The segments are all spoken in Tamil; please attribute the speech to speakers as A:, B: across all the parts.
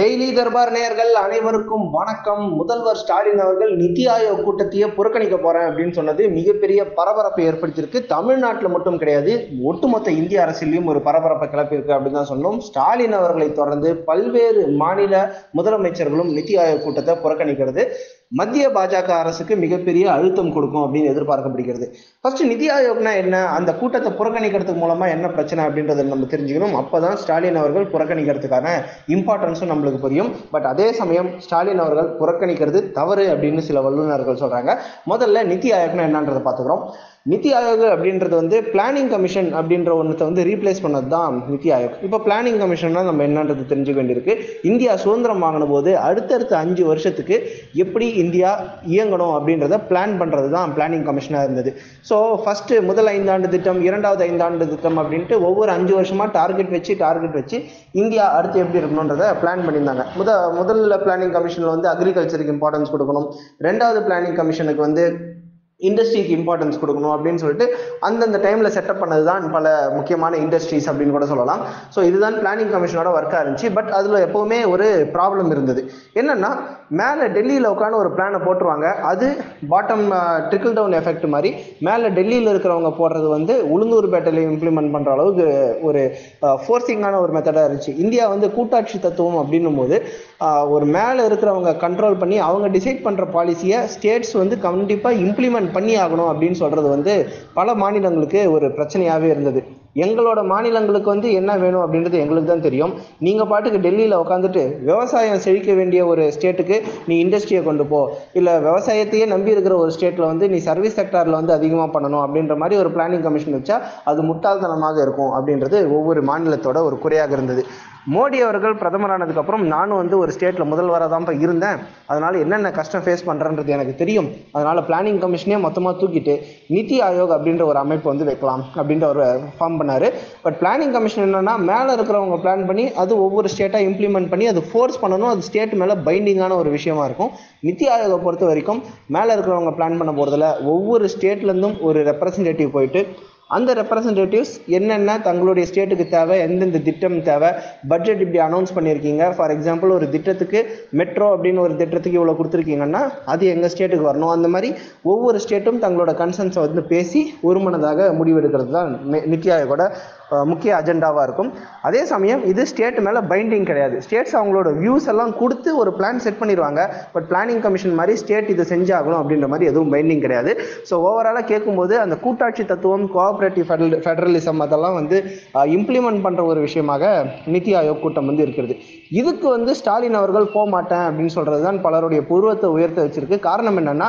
A: டெய்லி தர்பார் நேயர்கள் அனைவருக்கும் வணக்கம். முதல்வர் ஸ்டாலின் அவர்கள் நிதி ஆயோக் கூட்டத்தையே புறக்கணிக்க போறேன் அப்படின்னு சொன்னது மிகப்பெரிய பரபரப்பை ஏற்படுத்தியிருக்கு. தமிழ்நாட்டில் மட்டும் கிடையாது, ஒட்டுமொத்த இந்திய அரசியலையும் ஒரு பரபரப்பை கிளப்பியிருக்கு அப்படின்னு தான் சொன்னோம். ஸ்டாலின் அவர்களை தொடர்ந்து பல்வேறு மாநில முதலமைச்சர்களும் நிதி ஆயோக் கூட்டத்தை புறக்கணிக்கிறது மத்திய பாஜக அரசுக்கு மிகப்பெரிய அழுத்தம் கொடுக்கும் அப்படின்னு எதிர்பார்க்கப்படுகிறது. ஃபர்ஸ்ட் நிதி ஆயோக்னா என்ன, அந்த கூட்டத்தை புறக்கணிக்கிறதுக்கு மூலமா என்ன பிரச்சனை அப்படின்றத நம்ம தெரிஞ்சுக்கணும். அப்பதான் ஸ்டாலின் அவர்கள் புறக்கணிக்கிறதுக்கான இம்பார்ட்டன்ஸும் நம்மளுக்கு புரியும். பட் அதே சமயம் ஸ்டாலின் அவர்கள் புறக்கணிக்கிறது தவறு அப்படின்னு சில வல்லுநர்கள் சொல்றாங்க. முதல்ல நிதி ஆயோக்னா என்னன்றதை பார்த்துக்கிறோம். நிதி ஆயோக் அப்படின்றது வந்து பிளானிங் கமிஷன் அப்படின்ற ஒன்றத்தை வந்து ரீப்ளேஸ் பண்ணது தான் நிதி ஆயோக். இப்போ பிளானிங் கமிஷன்னா நம்ம என்னன்றது தெரிஞ்சுக்க வேண்டியிருக்கு. இந்தியா சுதந்திரம் வாங்கின போது அடுத்தடுத்த 5 வருஷத்துக்கு எப்படி இந்தியா இயங்கணும் அப்படின்றத பிளான் பண்ணுறது தான் பிளானிங் கமிஷனாக இருந்தது. ஸோ ஃபர்ஸ்ட் முதல் 5 ஆண்டு திட்டம், இரண்டாவது 5 ஆண்டு திட்டம் அப்படின்ட்டு ஒவ்வொரு 5 வருஷமா டார்கெட் வச்சு இந்தியா அடுத்து எப்படி இருக்கணுன்றதை பிளான் பண்ணியிருந்தாங்க. முதல்ல பிளானிங் கமிஷனில் வந்து அக்ரிகல்ச்சருக்கு இம்பார்ட்டன்ஸ் கொடுக்கணும், ரெண்டாவது பிளானிங் கமிஷனுக்கு வந்து இண்டஸ்ட்ரிக்கு இம்பார்ட்டன்ஸ் கொடுக்கணும் அப்படின்னு சொல்லிட்டு அந்தந்த டைமில் செட்டப் பண்ணது தான் பல முக்கியமான இண்டஸ்ட்ரீஸ் அப்படின்னு கூட சொல்லலாம். ஸோ இதுதான் பிளானிங் கமிஷனோட ஒர்க்காக இருந்துச்சு. பட் அதில் எப்போவுமே ஒரு ப்ராப்ளம் இருந்தது. என்னன்னா, மேலே டெல்லியில் உட்காந்து ஒரு பிளானை போட்டுருவாங்க. அது பாட்டம் ட்ரிக்கிள் டவுன் எஃபெக்ட் மாதிரி மேலே டெல்லியில் இருக்கிறவங்க போடுறது வந்து உளுந்தூர்பேட்டையில் இம்ப்ளிமெண்ட் பண்ணுற அளவுக்கு ஒரு ஃபோர்ஸிங்கான ஒரு மெத்தடாக இருந்துச்சு. இந்தியா வந்து கூட்டாட்சி தத்துவம் அப்படின்னும் போது ஒரு மேலே இருக்கிறவங்க கண்ட்ரோல் பண்ணி அவங்க டிசைட் பண்ணுற பாலிசியை ஸ்டேட்ஸ் வந்து கண்டிப்பாக இம்ப்ளிமெண்ட் பண்ணி ஆகணும் அப்படின்னு சொல்றது வந்து பல மாநிலங்களுக்கு ஒரு பிரச்சனையாகவே இருந்தது. எங்களோட மாநிலங்களுக்கு வந்து என்ன வேணும் அப்படின்றது எங்களுக்கு தான் தெரியும். நீங்கள் பாட்டுக்கு டெல்லியில் உட்காந்துட்டு விவசாயம் செழிக்க வேண்டிய ஒரு ஸ்டேட்டுக்கு நீ இண்டஸ்ட்ரியை கொண்டு போ, இல்லை விவசாயத்தையே நம்பி இருக்கிற ஒரு ஸ்டேட்டில் வந்து நீ சர்வீஸ் செக்டாரில் வந்து அதிகமாக பண்ணணும் அப்படின்ற மாதிரி ஒரு பிளானிங் கமிஷன் வச்சா அது முட்டாள்தனமாக இருக்கும் அப்படின்றது ஒவ்வொரு மாநிலத்தோட ஒரு குறையாக இருந்தது. மோடி அவர்கள் பிரதமரானதுக்கப்புறம் நானும் வந்து ஒரு ஸ்டேட்டில் முதல்வராக தான் இருந்தேன். அதனால் என்னென்ன கஷ்டம் ஃபேஸ் பண்ணுறன்றது எனக்கு தெரியும். அதனால் பிளானிங் கமிஷனே மொத்தமாக தூக்கிட்டு நிதி ஆயோக் அப்படின்ற ஒரு அமைப்பு வந்து வைக்கலாம் அப்படின்ற ஒரு ஃபார்ம் பண்ணார். பட் பிளானிங் கமிஷன் என்னென்னா, மேலே இருக்கிறவங்க பிளான் பண்ணி அது ஒவ்வொரு ஸ்டேட்டாக இம்ப்ளிமெண்ட் பண்ணி அது ஃபோர்ஸ் பண்ணணும். அது ஸ்டேட் மேலே பைண்டிங்கான ஒரு விஷயமா இருக்கும். நிதி ஆயோகை பொறுத்த வரைக்கும் மேலே இருக்கிறவங்க பிளான் பண்ண போகிறதுல ஒவ்வொரு ஸ்டேட்லேருந்தும் ஒரு ரெப்ரசன்டேட்டிவ் போயிட்டு அந்த ரெப்ரசன்டேட்டிவ்ஸ் என்னென்ன தங்களுடைய ஸ்டேட்டுக்கு தேவை, எந்தெந்த திட்டம் தேவை, பட்ஜெட் இப்படி அனௌன்ஸ் பண்ணியிருக்கீங்க, ஃபார் எக்ஸாம்பிள் ஒரு திட்டத்துக்கு மெட்ரோ அப்படின்னு ஒரு திட்டத்துக்கு இவ்வளோ கொடுத்துருக்கீங்கன்னா அது எங்கள் ஸ்டேட்டுக்கு வரணும். அந்த மாதிரி ஒவ்வொரு ஸ்டேட்டும் தங்களோட கன்சர்ன்ஸை வந்து பேசி ஒருமனதாக முடிவெடுக்கிறது தான் நிதி ஆயோகோட முக்கிய அஜெண்டாவாக இருக்கும். அதே சமயம் இது ஸ்டேட் மேலே பைண்டிங் கிடையாது. ஸ்டேட்ஸ் அவங்களோட வியூஸ் எல்லாம் கொடுத்து ஒரு பிளான் செட் பண்ணிடுவாங்க. பட் பிளானிங் கமிஷன் மாதிரி ஸ்டேட் இதை செஞ்சாகணும் அப்படின்ற மாதிரி எதுவும் பைண்டிங் கிடையாது. ஸோ ஓவராலாக கேட்கும்போது அந்த கூட்டாட்சி தத்துவம், கோஆபரேட்டிவ் ஃபெடரலிசம் அதெல்லாம் வந்து இம்ப்ளிமெண்ட் பண்ணுற ஒரு விஷயமாக நிதி ஆயோக் கூட்டம் வந்து இருக்கிறது. இதுக்கு வந்து ஸ்டாலின் அவர்கள் போக மாட்டேன் அப்படின்னு சொல்கிறது தான் பலருடைய பூர்வத்தை உயர்த்த வச்சிருக்கு. காரணம் என்னென்னா,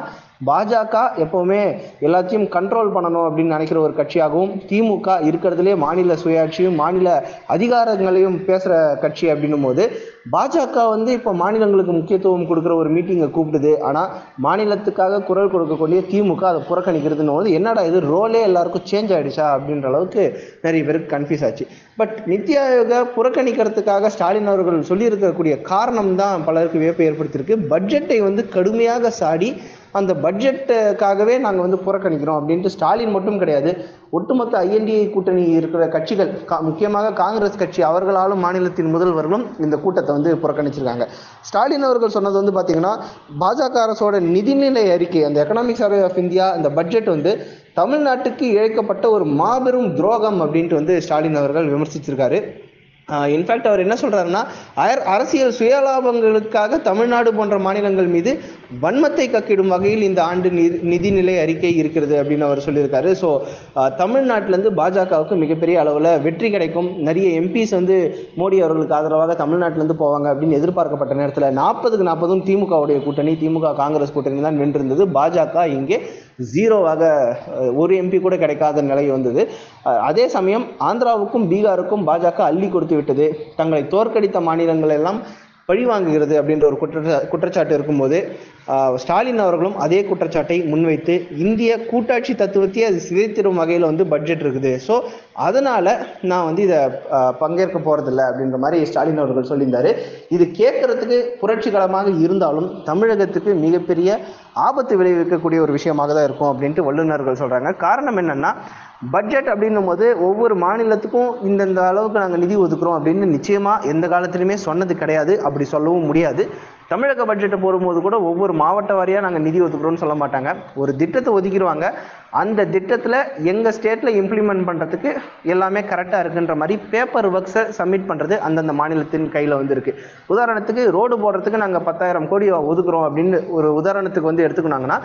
A: பாஜக எப்போவுமே எல்லாத்தையும் கண்ட்ரோல் பண்ணணும் அப்படின்னு நினைக்கிற ஒரு கட்சியாகவும், திமுக இருக்கிறதுலே மாநில சுயாட்சியும் மாநில அதிகாரங்களையும் பேசுகிற கட்சி அப்படின்னும் போது பாஜக வந்து இப்போ மாநிலங்களுக்கு முக்கியத்துவம் கொடுக்குற ஒரு மீட்டிங்கை கூப்பிடுது. ஆனால் மாநிலத்துக்காக குரல் கொடுக்கக்கூடிய திமுக அதை புறக்கணிக்கிறதுன்னு போது என்னடா இது ரோலே எல்லாருக்கும் சேஞ்ச் ஆகிடுச்சா அப்படின்ற அளவுக்கு நிறைய பேருக்கு கன்ஃபியூஸ் ஆச்சு. பட் நிதி ஆயோக புறக்கணிக்கிறதுக்காக ஸ்டாலின் அவர்கள் சொல்லியிருக்கக்கூடிய காரணம் தான் பலருக்கு வியப்பை ஏற்படுத்தியிருக்கு. பட்ஜெட்டை வந்து கடுமையாக சாடி அந்த பட்ஜெட்டுக்காகவே நாங்கள் வந்து புறக்கணிக்கிறோம் அப்படின்ட்டு ஸ்டாலின் மட்டும் கிடையாது, ஒட்டுமொத்த ஐஎன்டிஏ கூட்டணி இருக்கிற கட்சிகள், முக்கியமாக காங்கிரஸ் கட்சி அவர்களாலும் மாநிலத்தின் முதல்வர்களும் இந்த கூட்டத்தை வந்து புறக்கணிச்சிருக்காங்க. ஸ்டாலின் அவர்கள் சொன்னது வந்து பார்த்தீங்கன்னா, பாஜக அரசோட நிதிநிலை அறிக்கை, அந்த எக்கனாமிக் சர்வே ஆஃப் இந்தியா, இந்த பட்ஜெட் வந்து தமிழ்நாட்டுக்கு இழைக்கப்பட்ட ஒரு மாபெரும் துரோகம் அப்படின்ட்டு வந்து ஸ்டாலின் அவர்கள் விமர்சிச்சிருக்காரு. இன்ஃபேக்ட் அவர் என்ன சொல்கிறாருன்னா, அரசியல் சுயலாபங்களுக்காக தமிழ்நாடு போன்ற மாநிலங்கள் மீது வன்மத்தை கக்கிடும் வகையில் இந்த ஆண்டு நிதிநிலை அறிக்கை இருக்கிறது அப்படின்னு அவர் சொல்லியிருக்காரு. ஸோ தமிழ்நாட்டிலேருந்து பாஜகவுக்கு மிகப்பெரிய அளவில் வெற்றி கிடைக்கும், நிறைய எம்பிஸ் வந்து மோடி அவர்களுக்கு ஆதரவாக தமிழ்நாட்டிலேருந்து போவாங்க அப்படின்னு எதிர்பார்க்கப்பட்ட நேரத்தில் 40க்கு 40 திமுகவுடைய கூட்டணி, திமுக காங்கிரஸ் கூட்டணி தான் வென்றிருந்தது. பாஜக இங்கே ஜீரோவாக ஒரு எம்பி கூட கிடைக்காத நிலை வந்தது. அதே சமயம் ஆந்திராவுக்கும் பீகாருக்கும் பாஜக அள்ளி கொடுத்து விட்டது. தங்களை தோற்கடித்த மாநிலங்கள் எல்லாம் பழிவாங்குகிறது அப்படின்ற ஒரு குற்றச்சாட்டு இருக்கும்போது ஸ்டாலின் அவர்களும் அதே குற்றச்சாட்டை முன்வைத்து இந்திய கூட்டாட்சி தத்துவத்தையே அது சிதைத்திடும் வகையில் வந்து பட்ஜெட் இருக்குது. ஸோ அதனால் நான் வந்து இதை பங்கேற்க போகிறதில்ல அப்படின்ற மாதிரி ஸ்டாலின் அவர்கள் சொல்லியிருந்தார். இது கேட்குறதுக்கு புரட்சிகரமாக இருந்தாலும் தமிழகத்துக்கு மிகப்பெரிய ஆபத்து விளைவிக்கக்கூடிய ஒரு விஷயமாக தான் இருக்கும் அப்படின்ட்டு வல்லுநர்கள் சொல்கிறாங்க. காரணம் என்னென்னா, பட்ஜெட் அப்படின்னும் போது ஒவ்வொரு மாநிலத்துக்கும் இந்தந்த அளவுக்கு நாங்கள் நிதி ஒதுக்குறோம் அப்படின்னு நிச்சயமாக எந்த காலத்துலையுமே சொன்னது கிடையாது, அப்படி சொல்லவும் முடியாது. தமிழக பட்ஜெட்டை போடும்போது கூட ஒவ்வொரு மாவட்ட வாரியாக நாங்கள் நிதி ஒதுக்குறோம்னு சொல்ல மாட்டாங்க. ஒரு திட்டத்தை ஒதுக்கிடுவாங்க, அந்த திட்டத்தில் எங்கள் ஸ்டேட்டில் இம்ப்ளிமெண்ட் பண்ணுறதுக்கு எல்லாமே கரெக்டாக இருக்குன்ற மாதிரி பேப்பர் ஒர்க்ஸை சப்மிட் பண்ணுறது அந்தந்த மாநிலத்தின் கையில் வந்து இருக்குது. உதாரணத்துக்கு ரோடு போடுறதுக்கு நாங்கள் 10,000 கோடி ஒதுக்குறோம் அப்படின்னு ஒரு உதாரணத்துக்கு வந்து எடுத்துக்கினாங்கன்னா,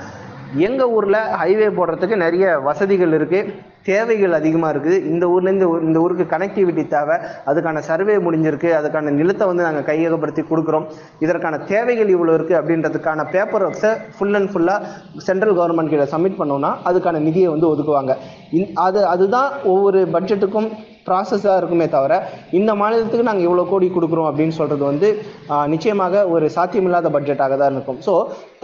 A: எங்கள் ஊரில் ஹைவே போடுறதுக்கு நிறைய வசதிகள் இருக்குது, தேவைகள் அதிகமாக இருக்குது. இந்த ஊர்லேருந்து இந்த ஊருக்கு கனெக்டிவிட்டி தேவை, அதுக்கான சர்வே முடிஞ்சிருக்கு, அதுக்கான நிலத்தை வந்து நாங்கள் கையகப்படுத்தி கொடுக்குறோம், இதற்கான தேவைகள் இவ்வளோ இருக்குது அப்படின்றதுக்கான பேப்பர் ஒர்க்ஸை ஃபுல் அண்ட் ஃபுல்லாக சென்ட்ரல் கவர்மெண்ட் கீழே சப்மிட் பண்ணோன்னா அதுக்கான நிதியை வந்து ஒதுக்குவாங்க. அதுதான் ஒவ்வொரு பட்ஜெட்டுக்கும் ப்ராசஸாக இருக்குமே தவிர, இந்த மாநிலத்துக்கு நாங்கள் இவ்வளோ கோடி கொடுக்குறோம் அப்படின்னு சொல்கிறது வந்து நிச்சயமாக ஒரு சாத்தியமில்லாத பட்ஜெட்டாக தான் இருக்கும். ஸோ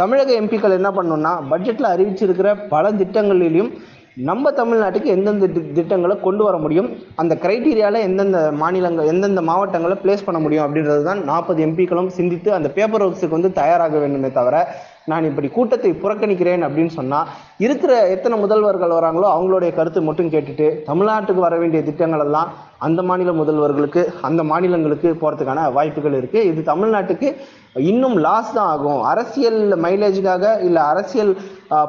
A: தமிழக எம்பிக்கள் என்ன பண்ணணும்னா, பட்ஜெட்டில் அறிவிச்சிருக்கிற பல திட்டங்களிலையும் நம்ம தமிழ்நாட்டுக்கு எந்தெந்த திட்டங்களை கொண்டு வர முடியும், அந்த க்ரைட்டீரியாவில் எந்தெந்த மாவட்டங்களை பிளேஸ் பண்ண முடியும் அப்படின்றது தான் 40 எம்பிக்களும் சிந்தித்து அந்த பேப்பர் ஒர்க்ஸுக்கு வந்து தயாராக வேண்டுமே தவிர, நான் இப்படி கூட்டத்தை புறக்கணிக்கிறேன் அப்படின்னு சொன்னால் இருக்கிற எத்தனை முதல்வர்கள் வராங்களோ அவங்களுடைய கருத்து மட்டும் கேட்டுட்டு தமிழ்நாட்டுக்கு வர வேண்டிய திட்டங்கள் எல்லாம் அந்த மாநில முதல்வர்களுக்கு அந்த மாநிலங்களுக்கு போகிறதுக்கான வாய்ப்புகள் இருக்குது. இது தமிழ்நாட்டுக்கு இன்னும் லாஸ் தான் ஆகும். அரசியல் மைலேஜுக்காக இல்லை அரசியல்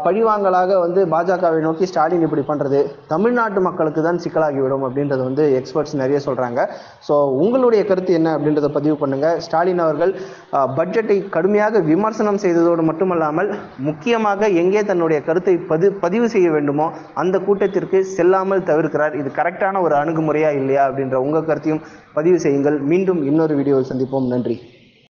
A: பழிவாங்கலாக வந்து பாஜகவை நோக்கி ஸ்டாலின் இப்படி பண்ணுறது தமிழ்நாட்டு மக்களுக்கு தான் சிக்கலாகிவிடும் அப்படின்றது வந்து எக்ஸ்பர்ட்ஸ் நிறைய சொல்கிறாங்க. ஸோ உங்களுடைய கருத்து என்ன அப்படின்றத பதிவு பண்ணுங்கள். ஸ்டாலின் அவர்கள் பட்ஜெட்டை கடுமையாக விமர்சனம் செய்ததோடு மட்டுமல்லாமல் முக்கியமாக எங்கே தன்னுடைய கருத்தை பதிவு செய்ய வேண்டுமோ அந்த கூட்டத்திற்கு செல்லாமல் தவிர்க்கிறார். இது கரெக்டான ஒரு அணுகுமுறையா இல்லையா அப்படின்ற உங்கள் கருத்தையும் பதிவு செய்யுங்கள். மீண்டும் இன்னொரு வீடியோவில் சந்திப்போம். நன்றி.